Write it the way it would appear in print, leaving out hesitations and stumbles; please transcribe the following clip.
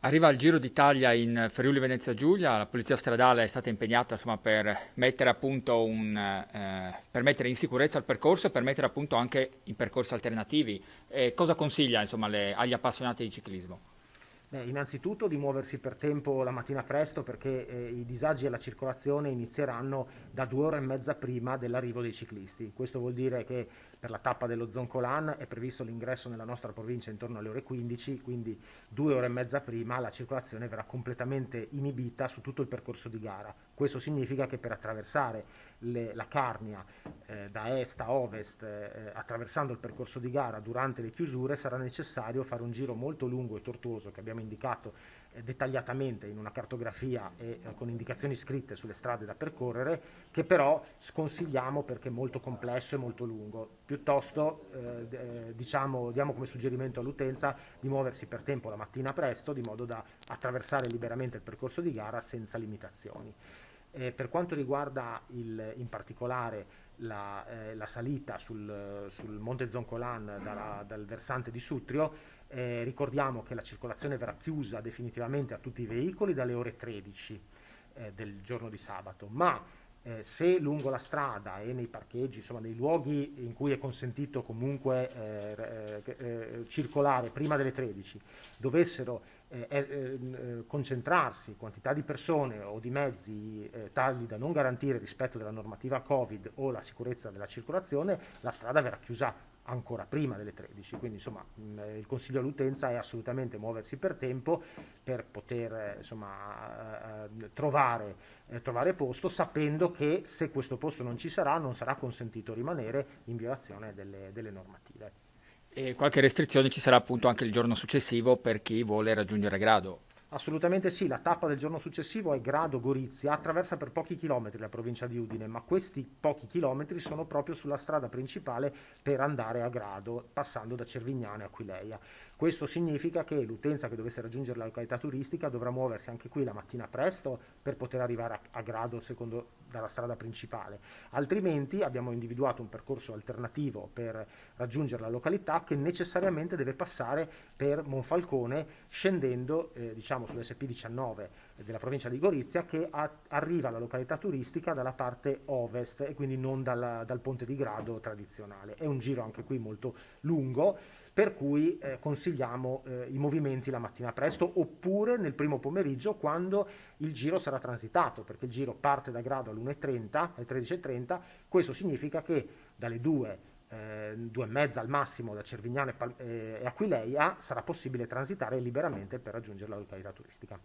Arriva il Giro d'Italia in Friuli Venezia Giulia, la polizia stradale è stata impegnata insomma, per mettere appunto per mettere in sicurezza il percorso e per mettere appunto anche in percorsi alternativi. Cosa consiglia insomma, agli appassionati di ciclismo? Beh, innanzitutto di muoversi per tempo la mattina presto perché i disagi alla circolazione inizieranno da 2 ore e mezza prima dell'arrivo dei ciclisti. Questo vuol dire che per la tappa dello Zoncolan è previsto l'ingresso nella nostra provincia intorno alle ore 15, quindi 2 ore e mezza prima la circolazione verrà completamente inibita su tutto il percorso di gara. Questo significa che per attraversare la Carnia da est a ovest, attraversando il percorso di gara durante le chiusure, sarà necessario fare un giro molto lungo e tortuoso che abbiamo indicato dettagliatamente in una cartografia e con indicazioni scritte sulle strade da percorrere, che però sconsigliamo perché è molto complesso e molto lungo. Piuttosto diamo come suggerimento all'utenza di muoversi per tempo la mattina presto, di modo da attraversare liberamente il percorso di gara senza limitazioni. Per quanto riguarda in particolare la salita sul Monte Zoncolan dal versante di Sutrio, ricordiamo che la circolazione verrà chiusa definitivamente a tutti i veicoli dalle ore 13 del giorno di sabato, ma se lungo la strada e nei parcheggi, insomma nei luoghi in cui è consentito comunque circolare prima delle 13, dovessero concentrarsi quantità di persone o di mezzi tali da non garantire il rispetto della normativa Covid o la sicurezza della circolazione, la strada verrà chiusa ancora prima delle 13. Quindi insomma il consiglio all'utenza è assolutamente muoversi per tempo per poter trovare posto, sapendo che se questo posto non ci sarà non sarà consentito rimanere in violazione delle normative. E qualche restrizione ci sarà appunto anche il giorno successivo per chi vuole raggiungere Grado. Assolutamente sì, la tappa del giorno successivo è Grado Gorizia, attraversa per pochi chilometri la provincia di Udine, ma questi pochi chilometri sono proprio sulla strada principale per andare a Grado, passando da Cervignano a Aquileia. Questo significa che l'utenza che dovesse raggiungere la località turistica dovrà muoversi anche qui la mattina presto per poter arrivare a Grado dalla strada principale. Altrimenti abbiamo individuato un percorso alternativo per raggiungere la località che necessariamente deve passare per Monfalcone scendendo diciamo sull'SP19 della provincia di Gorizia che arriva alla località turistica dalla parte ovest e quindi non dal ponte di Grado tradizionale. È un giro anche qui molto lungo, per cui consigliamo i movimenti la mattina presto oppure nel primo pomeriggio quando il giro sarà transitato, perché il giro parte da Grado all'1.30, alle 13.30, questo significa che dalle 2 e mezza al massimo da Cervignano e Aquileia sarà possibile transitare liberamente per raggiungere la località turistica.